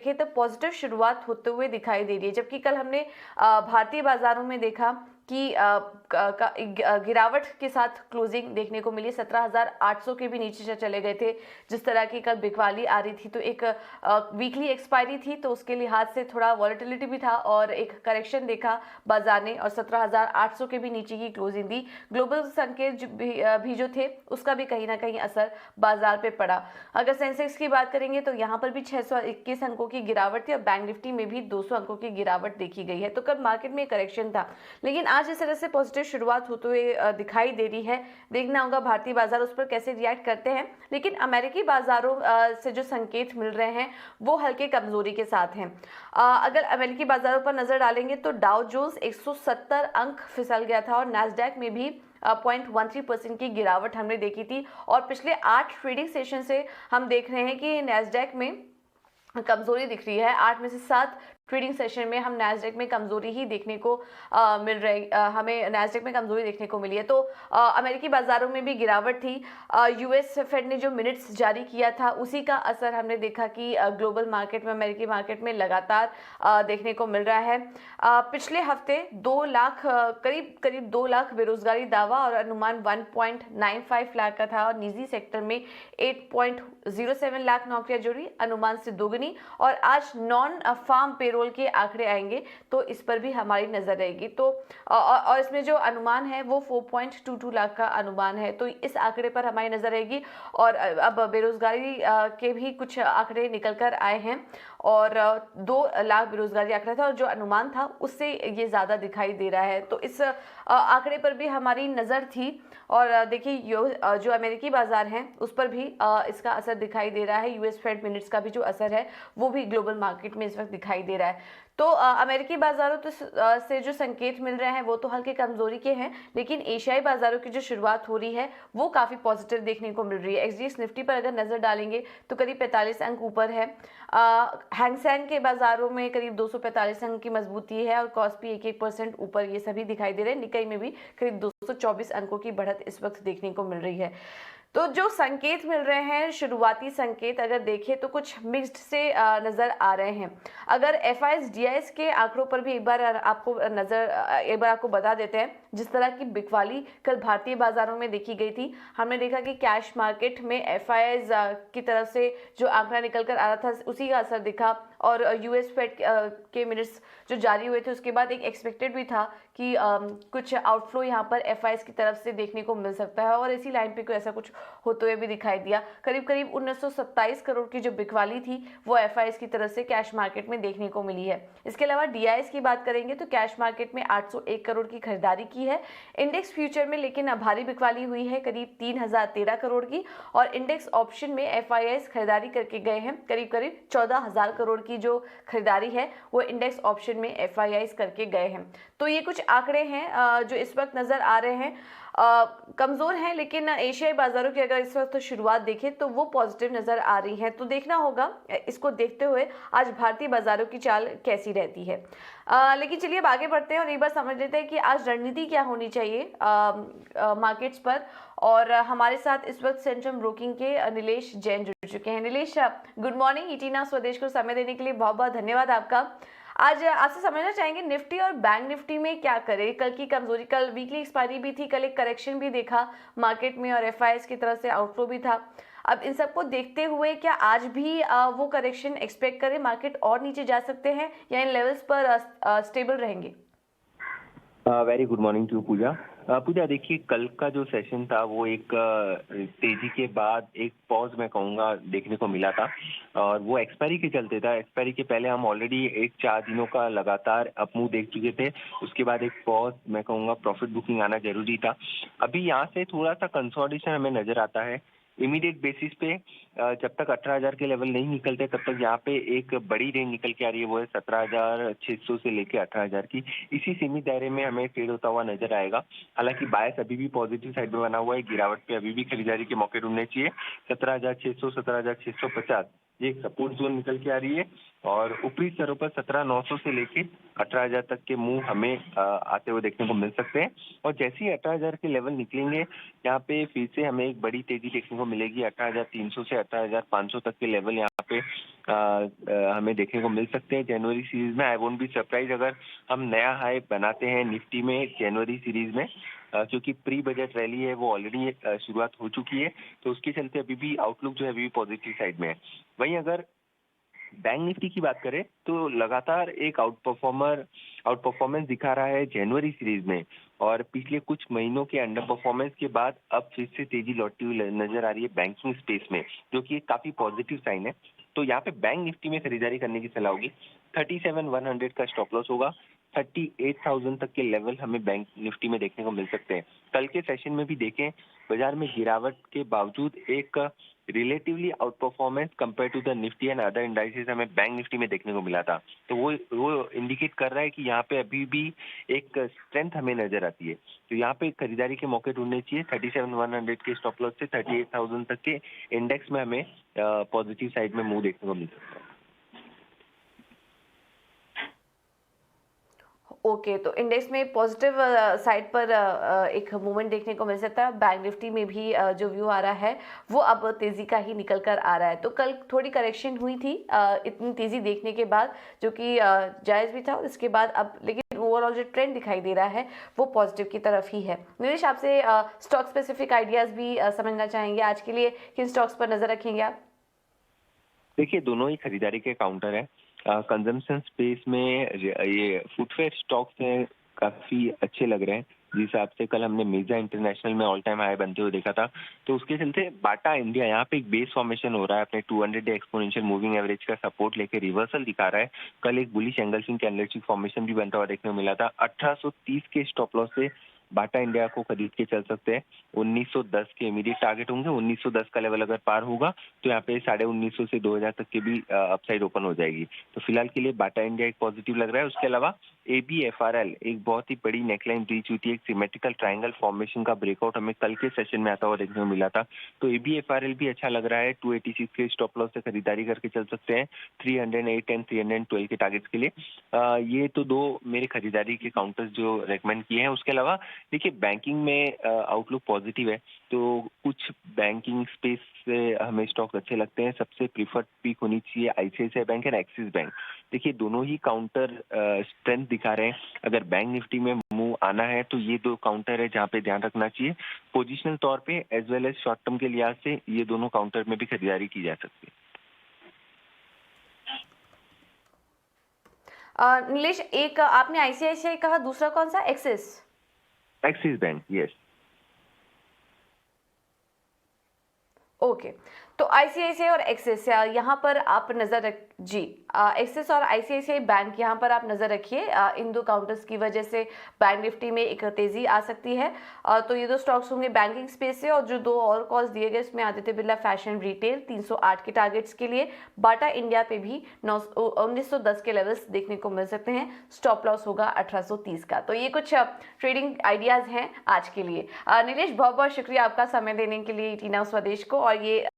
देखें तो पॉजिटिव शुरुआत होते हुए दिखाई दे रही है, जबकि कल हमने भारतीय बाजारों में देखा कि गिरावट के साथ क्लोजिंग देखने को मिली। 17,800 के भी नीचे चले गए थे। जिस तरह की कल बिकवाली आ रही थी, तो एक वीकली एक्सपायरी थी, तो उसके लिहाज से थोड़ा वॉलेटिलिटी भी था और एक करेक्शन देखा बाजार ने और 17,800 के भी नीचे की क्लोजिंग दी। ग्लोबल संकेत भी जो थे उसका भी कहीं ना कहीं असर बाजार पे पड़ा। अगर सेंसेक्स की बात करेंगे तो यहाँ पर भी 621 अंकों की गिरावट थी और बैंक निफ्टी में भी 200 अंकों की गिरावट देखी गई है। तो कल मार्केट में करेक्शन था, लेकिन आज इस तरह से पॉजिटिव शुरुआत होते हुए दिखाई दे रही है। देखना होगा भारतीय बाजार उस पर कैसे रिएक्ट करते हैं। लेकिन अमेरिकी बाजारों से जो संकेत मिल रहे हैं वो हल्के कमजोरी के साथ हैं। अगर अमेरिकी बाजारों पर नजर डालेंगे तो डाउ जोन्स 170 अंक फिसल गया था और नैस्डैक में भी 0.13% की गिरावट हमने देखी थी। और पिछले 8 ट्रेडिंग सेशन से हम देख रहे हैं कि नैस्डैक में कमजोरी दिख रही है। 8 में से 7 ट्रेडिंग सेशन में हम नैस्डैक में कमजोरी ही देखने को मिल रही, हमें नैस्डैक में कमजोरी देखने को मिली है। तो अमेरिकी बाजारों में भी गिरावट थी। यूएस फेड ने जो मिनट्स जारी किया था उसी का असर हमने देखा कि ग्लोबल मार्केट में, अमेरिकी मार्केट में लगातार देखने को मिल रहा है। पिछले हफ्ते 2 लाख करीब 2 लाख बेरोजगारी दावा और अनुमान 1.95 लाख का था और निजी सेक्टर में 8.07 लाख नौकरियां जुड़ी, अनुमान से दोगुनी। और आज नॉन फार्म पेरोल के आंकड़े आएंगे तो इस पर भी हमारी नजर रहेगी। तो और इसमें जो अनुमान है वो 4.22 लाख का अनुमान है, तो इस आंकड़े पर हमारी नजर रहेगी। और अब बेरोजगारी के भी कुछ आंकड़े निकल कर आए हैं और 2 लाख बेरोजगारी आंकड़ा था और जो अनुमान था उससे ये ज्यादा दिखाई दे रहा है। तो इस आंकड़े पर भी हमारी नजर थी। और देखिए जो अमेरिकी बाजार हैं उस पर भी इसका असर दिखाई दे रहा है। यूएस फेड मिनट्स का भी जो असर है वो भी ग्लोबल मार्केट में इस वक्त दिखाई दे रहा है। तो अमेरिकी बाजारों से जो संकेत मिल रहे हैं वो तो हल्के कमजोरी के हैं, लेकिन एशियाई बाजारों की जो शुरुआत हो रही है वो काफी पॉजिटिव देखने को मिल रही है। एक्सजीएक्स निफ्टी पर अगर नजर डालेंगे तो करीब 45 अंक ऊपर है। हैंग सेंग के बाजारों में करीब 245 अंक की मजबूती है और कॉस्पी 1% ऊपर, ये सभी दिखाई दे रहे हैं। निकाई में भी करीब 224 अंकों की बढ़त इस वक्त देखने को मिल रही है। तो जो संकेत मिल रहे हैं, शुरुआती संकेत अगर देखें तो कुछ मिक्स्ड से नजर आ रहे हैं। अगर एफआईएस डीआईएस के आंकड़ों पर भी एक बार आपको बता देते हैं। जिस तरह की बिकवाली कल भारतीय बाजारों में देखी गई थी, हमने देखा कि कैश मार्केट में एफआईएस की तरफ से जो आंकड़ा निकल कर आ रहा था उसी का असर दिखा। और यूएस फेड के मिनट्स जो जारी हुए थे उसके बाद एक एक्सपेक्टेड भी था कि कुछ आउटफ्लो यहाँ पर एफआईएस की तरफ से देखने को मिल सकता है और इसी लाइन पे कोई ऐसा कुछ होते हुए भी दिखाई दिया। करीब 1927 करोड़ की जो बिकवाली थी वो एफआईएस की तरफ से कैश मार्केट में देखने को मिली है। इसके अलावा डीआईएस की बात करेंगे तो कैश मार्केट में 801 करोड़ की खरीदारी की है। इंडेक्स फ्यूचर में लेकिन भारी बिकवाली हुई है करीब 3013 करोड़ की और इंडेक्स ऑप्शन में एफआईएस खरीदारी करके गए हैं करीब 14,000 करोड़ की जो खरीदारी है वो इंडेक्स ऑप्शन में एफआईआईस करके गए हैं। तो ये कुछ आंकड़े हैं जो इस वक्त नजर आ रहे हैं, कमजोर हैं, लेकिन एशियाई बाजारों की अगर इस वक्त शुरुआत देखें तो वो पॉजिटिव नजर आ रही है। तो देखना होगा इसको देखते हुए आज भारतीय बाजारों की चाल कैसी रहती है। लेकिन चलिए अब आगे बढ़ते हैं और एक बार समझ लेते हैं कि आज रणनीति क्या होनी चाहिए मार्केट्स पर। और हमारे साथ इस वक्त सेंट्रम ब्रोकिंग के नीलेश जैन जुड़ चुके हैं। Nilesh, good morning. ईटीना स्वदेश को समय देने के लिए बहुत बहुत धन्यवाद आपका। आज आपसे समझना चाहेंगे निफ्टी और बैंक निफ्टी में क्या करें। कल की कमजोरी, कल वीकली एक्सपायरी भी थी, कल एक करेक्शन भी देखा मार्केट में और एफआईएस की तरफ से आउटफ्लो भी था। अब इन सबको देखते हुए क्या आज भी वो करेक्शन एक्सपेक्ट करें, मार्केट और नीचे जा सकते हैं या इन लेवल्स पर स्टेबल रहेंगे? वेरी गुड मॉर्निंग टू पूजा। पूजा देखिए, कल का जो सेशन था वो एक तेजी के बाद एक पॉज मैं कहूँगा देखने को मिला था और वो एक्सपायरी के चलते था। एक्सपायरी के पहले हम ऑलरेडी 4 दिनों का लगातार अप मूव देख चुके थे, उसके बाद एक पॉज मैं कहूँगा प्रॉफिट बुकिंग आना जरूरी था। अभी यहाँ से थोड़ा सा कंसोलिडेशन हमें नजर आता है इमीडिएट बेसिस पे। जब तक 18,000 के लेवल नहीं निकलते तब तक यहाँ पे एक बड़ी रेंज निकल के आ रही है, वो है 17,600 से लेके 18,000 की। इसी सीमित दायरे में हमें ट्रेड होता हुआ नजर आएगा। हालांकि बायस अभी भी पॉजिटिव साइड में बना हुआ है, गिरावट पे अभी भी खरीदारी के मौके ढूंढने चाहिए। 17,600 17,650 ये एक सपोर्ट जोन निकल के आ रही है और ऊपरी स्तरों पर 17,900 से लेके 18,000 तक के मूव हमें आते हुए देखने को मिल सकते हैं। और जैसे ही 18,000 के लेवल निकलेंगे यहाँ पे फिर से हमें एक बड़ी तेजी देखने को मिलेगी। 18,300 से 18,500 तक के लेवल यहाँ पे हमें देखने को मिल सकते हैं जनवरी सीरीज में। आई वोंट बी सरप्राइज अगर हम नया हाई बनाते हैं निफ्टी में जनवरी सीरीज में, क्योंकि प्री बजट रैली है वो ऑलरेडी शुरुआत हो चुकी है, तो उसके चलते अभी भी आउटलुक जो है अभी भी पॉजिटिव साइड में है। वहीं अगर बैंक निफ्टी की बात करें तो लगातार एक आउट परफॉर्मेंस दिखा रहा है जनवरी सीरीज में, और पिछले कुछ महीनों के अंडर परफॉर्मेंस के बाद अब फिर से तेजी लौटती हुई नजर आ रही है बैंकिंग स्पेस में, जो कि एक काफी पॉजिटिव साइन है। तो यहाँ पे बैंक निफ्टी में खरीदारी करने की सलाह होगी। 37,100 का स्टॉप लॉस होगा। 38,000 तक के लेवल हमें बैंक निफ्टी में देखने को मिल सकते हैं। कल के सेशन में भी देखें, बाजार में गिरावट के बावजूद एक relatively outperformance compare to the Nifty and other indices हमें बैंक निफ्टी में देखने को मिला था। तो वो इंडिकेट कर रहा है कि यहाँ पे अभी भी एक स्ट्रेंथ हमें नजर आती है। तो यहाँ पे खरीदारी के मौके ढूंढने चाहिए। 37,100 के स्टॉप लॉस से 38,000 तक के इंडेक्स में हमें पॉजिटिव साइड में मूव देखने को मिल सकता है। ओके, तो इंडेक्स में पॉजिटिव साइड पर एक मूवमेंट देखने को मिल सकता है। बैंक निफ्टी में भी जो व्यू आ रहा है वो अब तेजी का ही निकल कर आ रहा है। तो कल थोड़ी करेक्शन हुई थी इतनी तेजी देखने के बाद, जो कि जायज़ भी था, और इसके बाद अब लेकिन ओवरऑल जो ट्रेंड दिखाई दे रहा है वो पॉजिटिव की तरफ ही है। नीलेश, आपसे स्टॉक स्पेसिफिक आइडियाज़ भी समझना चाहेंगे। आज के लिए किन स्टॉक्स पर नज़र रखेंगे आप? देखिए, दोनों ही खरीदारी के काउंटर है। कंजम्पशन स्पेस में ये फुटवेयर स्टॉक्स हैं, काफी अच्छे लग रहे हैं। जिस हिसाब से कल हमने मेजा इंटरनेशनल में ऑल टाइम हाई बनते हुए देखा था, तो उसके चलते बाटा इंडिया यहाँ पे एक बेस फॉर्मेशन हो रहा है। अपने 200 डे एक्सपोनेंशियल मूविंग एवरेज का सपोर्ट लेके रिवर्सल दिखा रहा है। कल एक बुलिश एंगल्फिंग कैंडलस्टिक फॉर्मेशन भी बनता हुआ देखने को मिला था। 1830 के स्टॉप लॉस से बाटा इंडिया को खरीद के चल सकते हैं। 1910 के इमीडिएट टारगेट होंगे। 1910 का लेवल अगर पार होगा तो यहाँ पे 1950 से 2000 तक के भी अपसाइड ओपन हो जाएगी। तो फिलहाल के लिए बाटा इंडिया एक पॉजिटिव लग रहा है। उसके अलावा ABFRL एक बहुत ही बड़ी नेकलाइन रीच हुई थी। एक सिमेट्रिकल ट्रायंगल फॉर्मेशन का ब्रेकआउट हमें कल के सेशन में आता हुआ देखने को मिला था। तो ABFRL भी अच्छा लग रहा है। 286 के स्टॉप लॉस से खरीदारी करके चल सकते हैं 308 एंड 312 के टारगेट्स के लिए। ये तो दो मेरे खरीदारी के काउंटर्स जो रेकमेंड किए हैं। उसके अलावा देखिए, बैंकिंग में आउटलुक पॉजिटिव है, तो कुछ बैंकिंग स्पेस से हमें स्टॉक अच्छे लगते हैं। सबसे प्रीफर्ड पिक होनी चाहिए ICICI bank and axis bank. देखिए, दोनों ही काउंटर स्ट्रेंथ दिखा रहे हैं। अगर बैंक निफ्टी में मूव आना है तो ये दो काउंटर है जहाँ पे ध्यान रखना चाहिए। पोजिशनल तौर पे as well as short term के लिहाज से ये दोनों काउंटर में भी खरीदारी की जा सकती है। नीलेश, एक आपने ICICI कहा, दूसरा कौन सा? Axis bank, yes. ओके, तो ICICI और एक्सिस यहाँ पर आप नज़र रख जी। एक्सिस और ICICI बैंक यहाँ पर आप नज़र रखिए। इन दो काउंटर्स की वजह से बैंक निफ्टी में एक तेज़ी आ सकती है। तो ये दो स्टॉक्स होंगे बैंकिंग स्पेस से। और जो दो और कॉल्स दिए गए इसमें आदित्य बिरला फैशन रिटेल 308 के टारगेट्स के लिए, बाटा इंडिया पे भी 1910 के लेवल्स देखने को मिल सकते हैं। स्टॉप लॉस होगा 1830 का। तो ये कुछ ट्रेडिंग आइडियाज़ हैं आज के लिए। नीलेश, बहुत बहुत शुक्रिया आपका समय देने के लिए टीना स्वदेश को। और ये